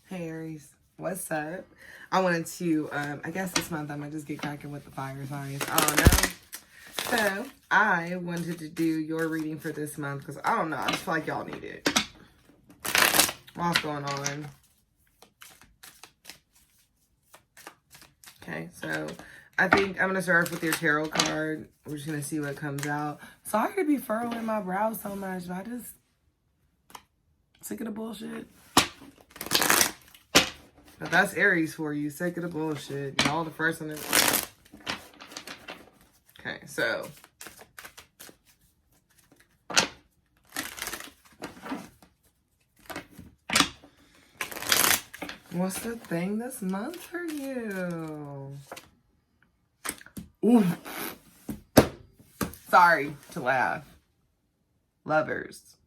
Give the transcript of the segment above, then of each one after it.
Hey Aries, what's up? I wanted to, I guess this month I might just get cracking with the fire signs. I don't know. So, I wanted to do your reading for this month because I don't know. I just feel like y'all need it. What's going on? Okay, so I think I'm going to start off with your tarot card. We're just going to see what comes out. Sorry to be furrowing my brow so much, but I just sick of the bullshit. But that's Aries for you. Sick of the bullshit. Y'all the first one. Okay, so. What's the thing this month for you? Ooh. Sorry to laugh. Lovers.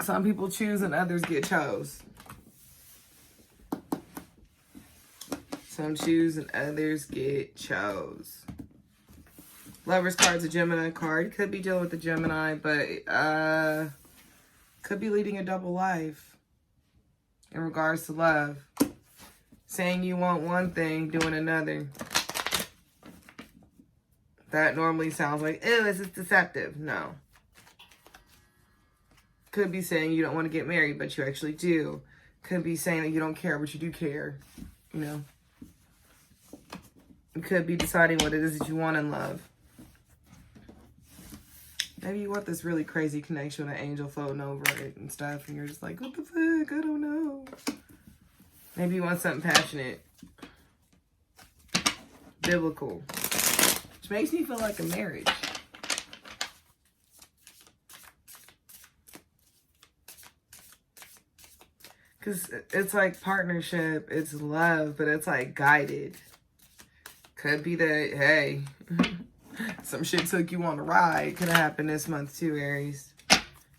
Some people choose and others get chose. Some choose and others get chose. Lover's card's a Gemini card. Could be dealing with the Gemini, but could be leading a double life in regards to love. Saying you want one thing, doing another. That normally sounds like, ew, is this deceptive? No. Could be saying you don't want to get married, but you actually do. Could be saying that you don't care, but you do care. You know? It could be deciding what it is that you want in love. Maybe you want this really crazy connection with an angel floating over it and stuff, and you're just like, what the fuck? I don't know. Maybe you want something passionate. Biblical. Which makes me feel like a marriage. Because it's like partnership, it's love, but it's like guided. Could be that, hey, some shit took you on a ride. Could have happened this month too, Aries.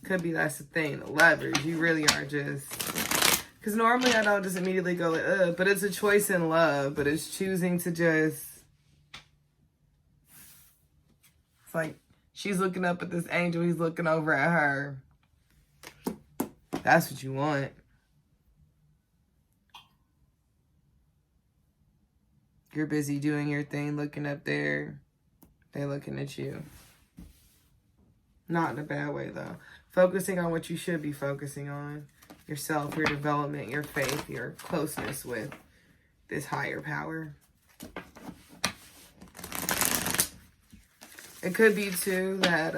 Could be that's the thing. The lovers, you really are just... Because normally I don't just immediately go like, ugh, but it's a choice in love. But it's choosing to just... It's like she's looking up at this angel, he's looking over at her. That's what you want. You're busy doing your thing, looking up there. They're looking at you. Not in a bad way, though. Focusing on what you should be focusing on. Yourself, your development, your faith, your closeness with this higher power. It could be, too, that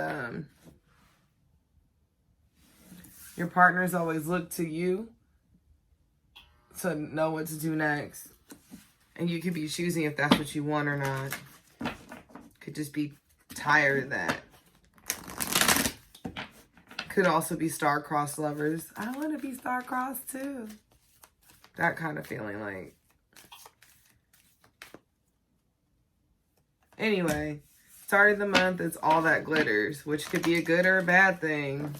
your partners always look to you to know what to do next. And you could be choosing if that's what you want or not. Could just be tired of that. Could also be star-crossed lovers. I want to be star-crossed too. That kind of feeling like. Anyway, start of the month is all that glitters, which could be a good or a bad thing.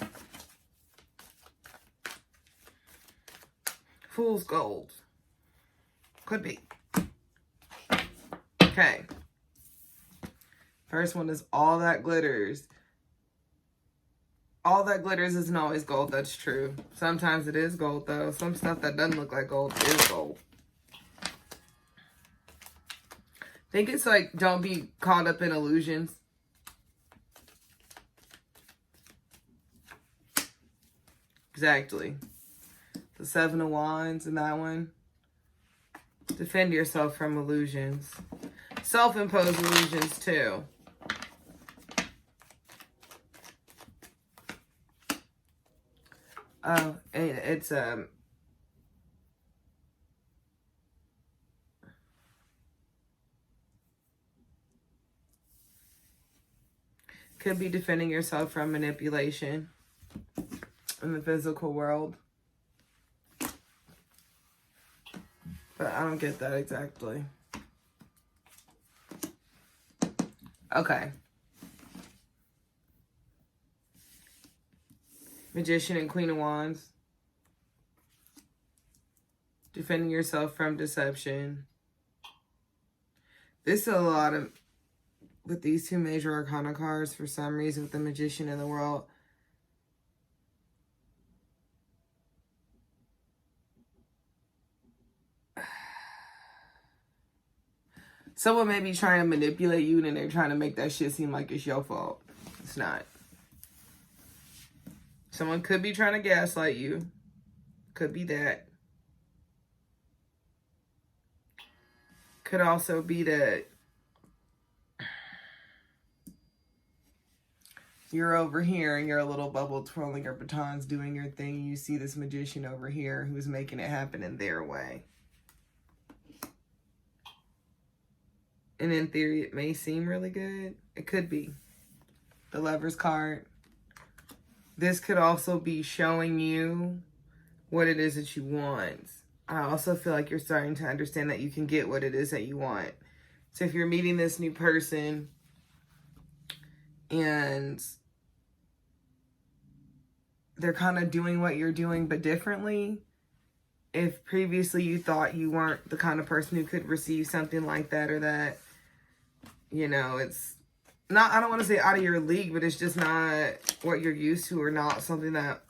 Fool's gold. Could be. Okay. First one is all that glitters. All that glitters isn't always gold, that's true. Sometimes it is gold, though. Some stuff that doesn't look like gold is gold. I think it's like, don't be caught up in illusions. Exactly. The Seven of Wands in that one. Defend yourself from illusions. Self-imposed illusions, too. Oh, it's could be defending yourself from manipulation in the physical world. But I don't get that exactly. Okay. Magician and Queen of Wands. Defending yourself from deception. This is a lot of with these two major arcana cards, for some reason, with the Magician in the World, someone may be trying to manipulate you and they're trying to make that shit seem like it's your fault. It's not. Someone could be trying to gaslight you. Could be that. Could also be that you're over here in your little bubble twirling your batons doing your thing. You see this magician over here who's making it happen in their way. And in theory, it may seem really good. It could be. The Lover's card. This could also be showing you what it is that you want. I also feel like you're starting to understand that you can get what it is that you want. So if you're meeting this new person and they're kind of doing what you're doing but differently, if previously you thought you weren't the kind of person who could receive something like that, or that, you know, it's not, I don't want to say out of your league, but it's just not what you're used to, or not something that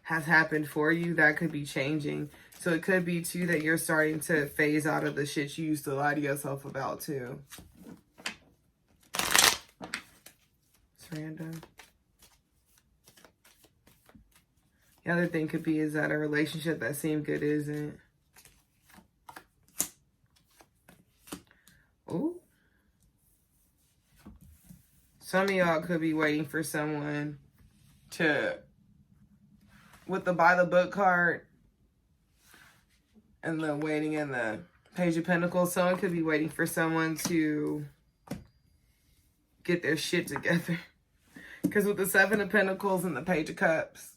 has happened for you, that could be changing. So it could be too that you're starting to phase out of the shit you used to lie to yourself about too. It's random. The other thing could be is that a relationship that seemed good isn't. Ooh. Some of y'all could be waiting for someone to, with the by the book card and the waiting and the Page of Pentacles, someone could be waiting for someone to get their shit together. Because with the Seven of Pentacles and the Page of Cups,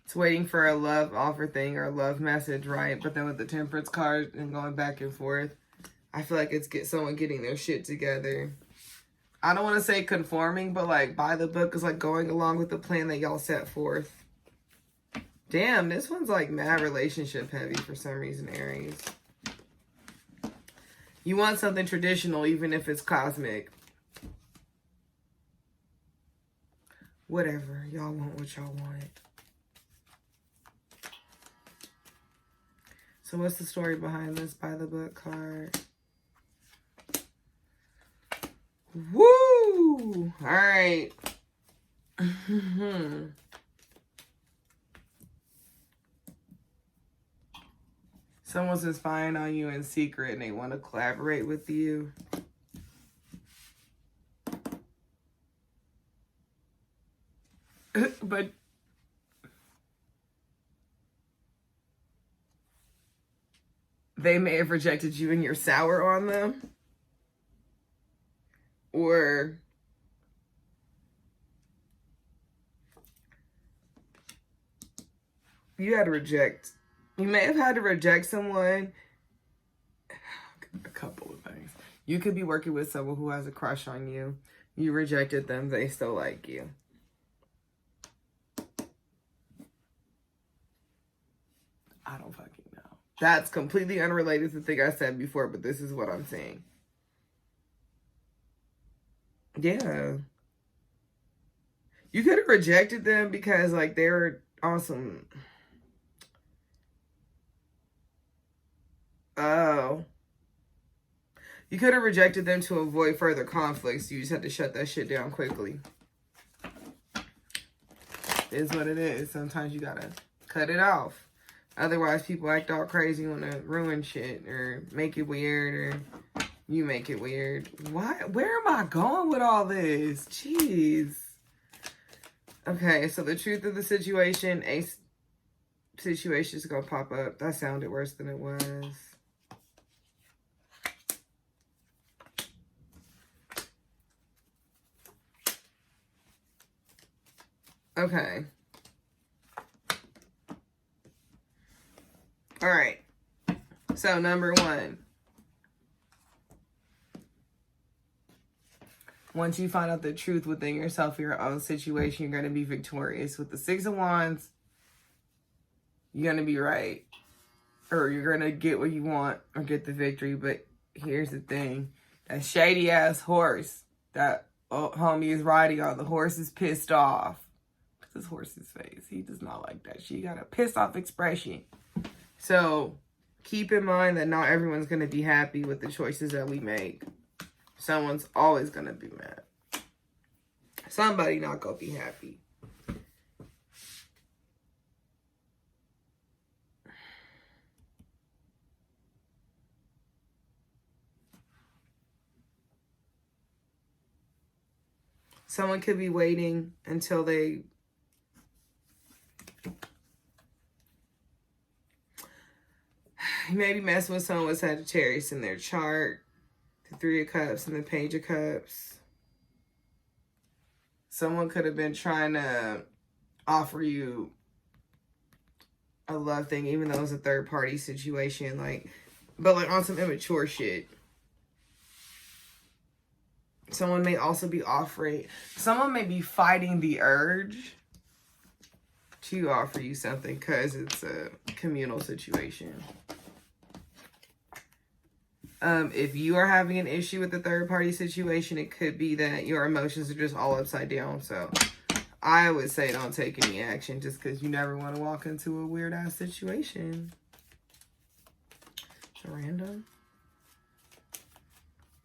it's waiting for a love offer thing or a love message, right? But then with the Temperance card and going back and forth, I feel like it's someone getting their shit together. I don't want to say conforming, but like by the book is like going along with the plan that y'all set forth. Damn, this one's like mad relationship heavy for some reason, Aries. You want something traditional, even if it's cosmic. Whatever. Y'all want what y'all want. So what's the story behind this by the book card? Woo! All right. Someone's been spying on you in secret and they want to collaborate with you. But they may have rejected you and you're sour on them. Or you had to reject. You may have had to reject someone. A couple of things. You could be working with someone who has a crush on you. You rejected them. They still like you. I don't fucking know. That's completely unrelated to the thing I said before, but this is what I'm saying. Yeah. You could have rejected them because, like, they were awesome. Oh. You could have rejected them to avoid further conflicts. You just had to shut that shit down quickly. It is what it is. Sometimes you gotta cut it off. Otherwise, people act all crazy, want to ruin shit or make it weird, or you make it weird. Why? Where am I going with all this? Jeez. Okay, so the truth of the situation, a situation is going to pop up. That sounded worse than it was. Okay. All right. So, number one. Once you find out the truth within yourself, your own situation, you're going to be victorious. With the Six of Wands, you're going to be right. Or you're going to get what you want or get the victory. But here's the thing. a shady ass horse that homie is riding on. The horse is pissed off. This horse's face. He does not like that. She got a pissed off expression. So keep in mind that not everyone's going to be happy with the choices that we make. Someone's always going to be mad. Somebody not going to be happy. Someone could be waiting until they maybe messing with someone with Sagittarius in their chart. The 3 of Cups and the Page of Cups. Someone could have been trying to offer you a love thing, even though it's a third party situation, but on some immature shit. Someone may also be someone may be fighting the urge to offer you something because it's a communal situation. If you are having an issue with the third party situation, it could be that your emotions are just all upside down. So I would say don't take any action just because you never want to walk into a weird ass situation. It's random.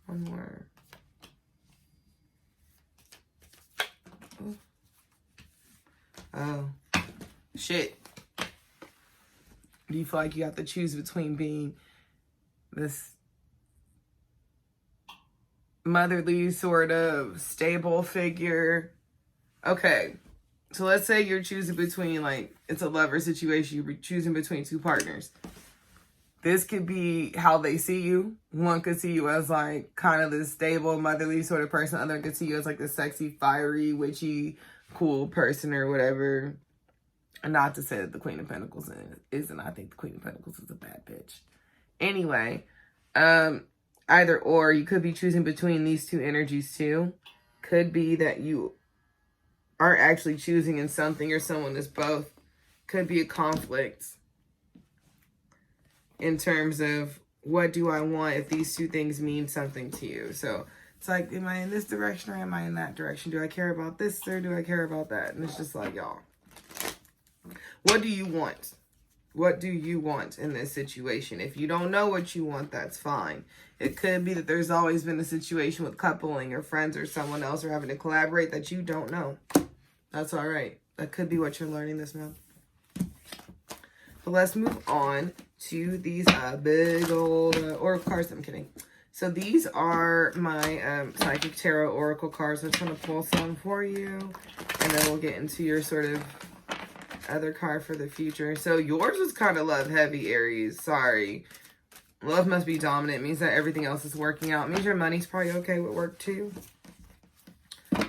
One more. Oh, shit. Do you feel like you have to choose between being this motherly sort of stable figure? Okay, so let's say you're choosing between, it's a lover situation. You're choosing between 2 partners. This could be how they see you. One could see you as, kind of this stable, motherly sort of person. Other could see you as, this sexy, fiery, witchy, cool person or whatever. Not to say that the Queen of Pentacles isn't. I think the Queen of Pentacles is a bad bitch. Anyway, either or, you could be choosing between these 2 energies too. Could be that you are actually choosing in something or someone is both. Could be a conflict in terms of what do I want if these 2 things mean something to you. So it's am I in this direction or am I in that direction? Do I care about this or do I care about that? And it's just y'all, what do you want? What do you want in this situation? If you don't know what you want, that's fine. It could be that there's always been a situation with coupling or friends or someone else or having to collaborate that you don't know. That's all right. That could be what you're learning this month. But let's move on to these big old oracle cards. I'm kidding. So these are my Psychic Tarot Oracle cards. I'm just going to pull some for you. And then we'll get into your sort of other card for the future. So yours was kind of love heavy, Aries. Sorry. Love must be dominant. It means that everything else is working out. It means your money's probably okay with work too.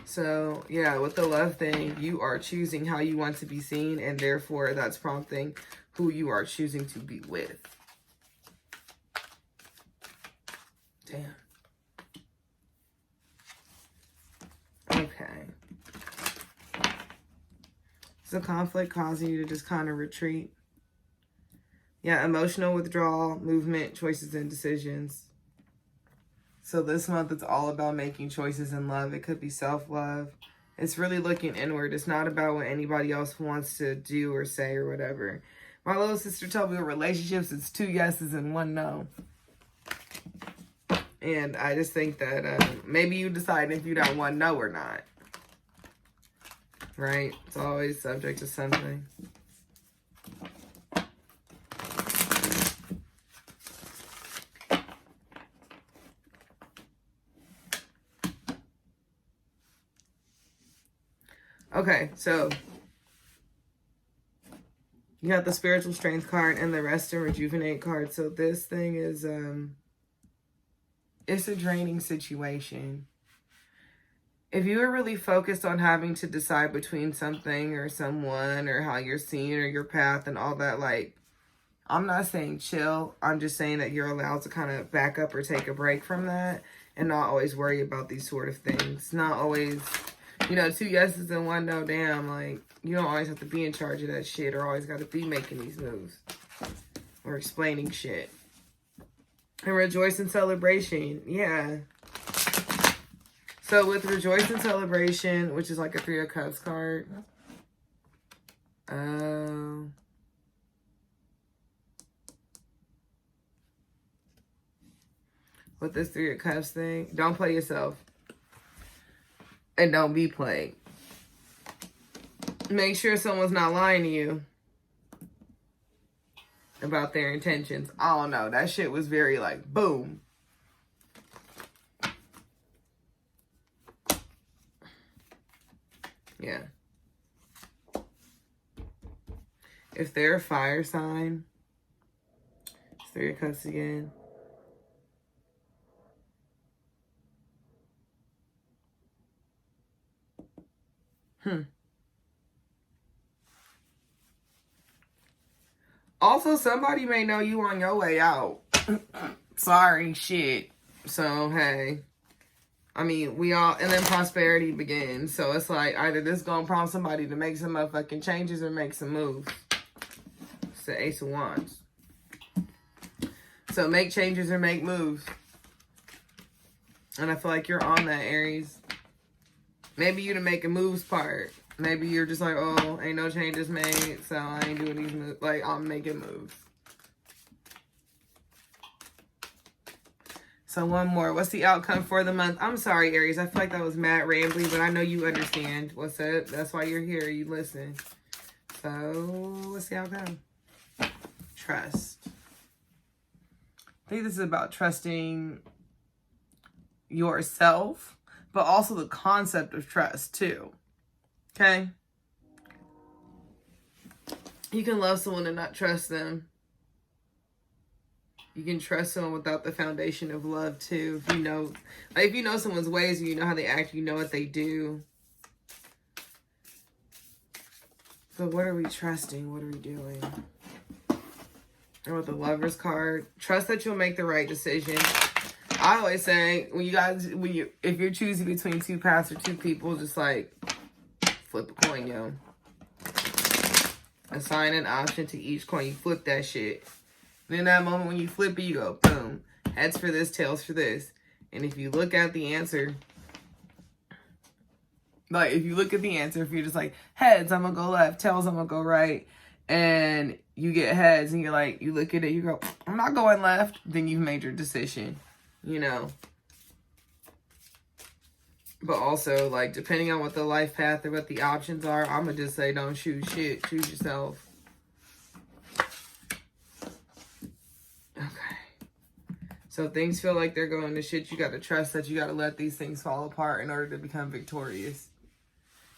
So yeah, with the love thing, you are choosing how you want to be seen. And therefore that's prompting who you are choosing to be with. Damn. Okay. Is the conflict causing you to just kind of retreat? Yeah, emotional withdrawal, movement, choices, and decisions. So this month, it's all about making choices in love. It could be self-love. It's really looking inward. It's not about what anybody else wants to do or say or whatever. My little sister told me with relationships, it's 2 yeses and 1 no. And I just think that maybe you decide if you don't want no or not. Right? It's always subject to something. Okay, so you got the Spiritual Strength card and the Rest and Rejuvenate card. So this thing is, it's a draining situation. If you are really focused on having to decide between something or someone or how you're seen or your path and all that, I'm not saying chill. I'm just saying that you're allowed to kind of back up or take a break from that and not always worry about these sort of things. Not always, 2 yeses and 1 no, damn. You don't always have to be in charge of that shit or always got to be making these moves or explaining shit. And rejoice in celebration. Yeah. So with Rejoice and Celebration, which is like a 3 of Cups card. With this 3 of Cups thing, don't play yourself. And don't be played. Make sure someone's not lying to you about their intentions. I don't know. That shit was very like, boom. Yeah. If they're a fire sign, it's 3 of Cups again. Also, somebody may know you on your way out. Sorry, shit. So, hey. I mean, we all, and then prosperity begins. So, it's like, either this gonna prompt somebody to make some motherfucking changes or make some moves. It's the Ace of Wands. So, make changes or make moves. And I feel like you're on that, Aries. Maybe you to make a moves part. Maybe you're just like, oh, ain't no changes made, so I ain't doing these moves. Like, I'm making moves. So one more. What's the outcome for the month? I'm sorry, Aries. I feel like that was mad rambly, but I know you understand what's up. That's why you're here. You listen. So, what's the outcome? Trust. I think this is about trusting yourself, but also the concept of trust, too. Okay? You can love someone and not trust them. You can trust someone without the foundation of love, too. If you know someone's ways and you know how they act, you know what they do. So what are we trusting? What are we doing? And with the Lover's card, trust that you'll make the right decision. I always say, if you're choosing between 2 paths or 2 people, just like, flip a coin, yo. Assign an option to each coin. You flip that shit. And in that moment when you flip it, you go, boom. Heads for this, tails for this. And if you look at the answer, like, if you're just like, heads, I'm going to go left. Tails, I'm going to go right. And you get heads and you're like, you look at it, you go, I'm not going left. Then you've made your decision, you know. But also, like, depending on what the life path or what the options are, I'm going to just say don't choose shit. Choose yourself. Okay. So things feel like they're going to shit. You got to trust that you got to let these things fall apart in order to become victorious.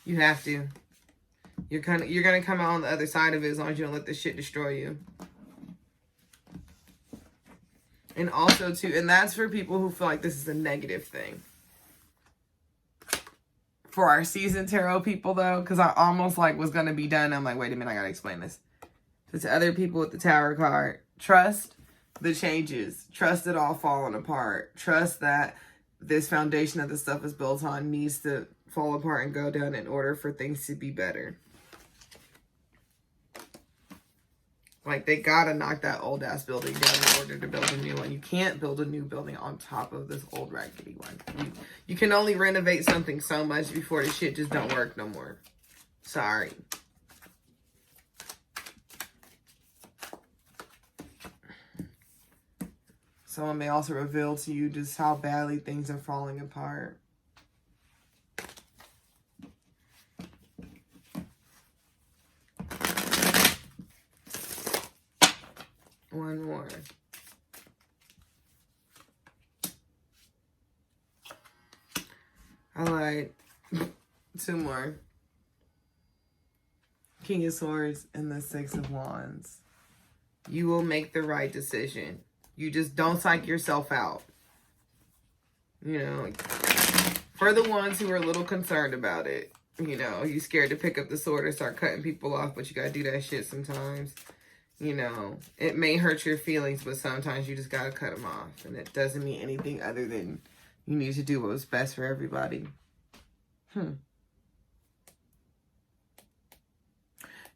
You have to. You're going to come out on the other side of it as long as you don't let this shit destroy you. And also, too, and that's for people who feel like this is a negative thing. For our season tarot people, though, because I almost, like, was going to be done. I'm like, wait a minute, I got to explain this. So to other people with the Tower card, trust the changes. Trust it all falling apart. Trust that this foundation that this stuff is built on needs to fall apart and go down in order for things to be better. Like, they gotta knock that old-ass building down in order to build a new one. You can't build a new building on top of this old raggedy one. You can only renovate something so much before the shit just don't work no more. Sorry. Someone may also reveal to you just how badly things are falling apart. One more. I like 2 more. King of Swords and the 6 of Wands. You will make the right decision. You just don't psych yourself out. You know, for the ones who are a little concerned about it. You know, you scared to pick up the sword or start cutting people off, but you gotta do that shit sometimes. You know, it may hurt your feelings, but sometimes you just gotta cut them off. And it doesn't mean anything other than you need to do what's best for everybody.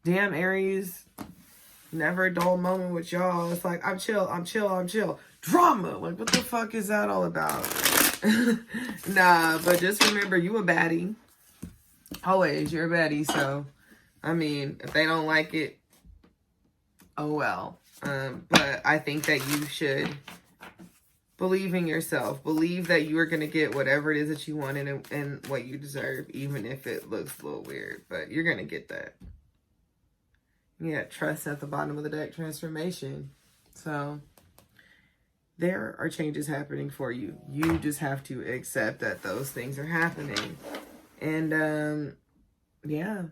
Damn, Aries. Never a dull moment with y'all. It's like, I'm chill, I'm chill, I'm chill. Drama! Like, what the fuck is that all about? Nah, but just remember, you a baddie. Always, you're a baddie. So, I mean, if they don't like it, oh well. But I think that you should believe in yourself. Believe that you are going to get whatever it is that you want and what you deserve, even if it looks a little weird. But you're going to get that. Yeah, trust at the bottom of the deck, transformation. So there are changes happening for you. You just have to accept that those things are happening. And yeah,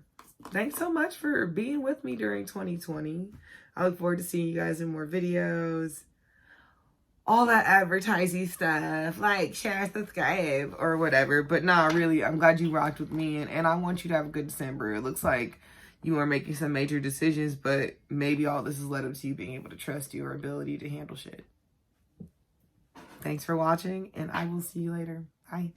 thanks so much for being with me during 2020. I look forward to seeing you guys in more videos. All that advertising stuff, like, share, subscribe, or whatever. But nah, really, I'm glad you rocked with me. And I want you to have a good December. It looks like you are making some major decisions, but maybe all this has led up to you being able to trust your ability to handle shit. Thanks for watching, and I will see you later. Bye.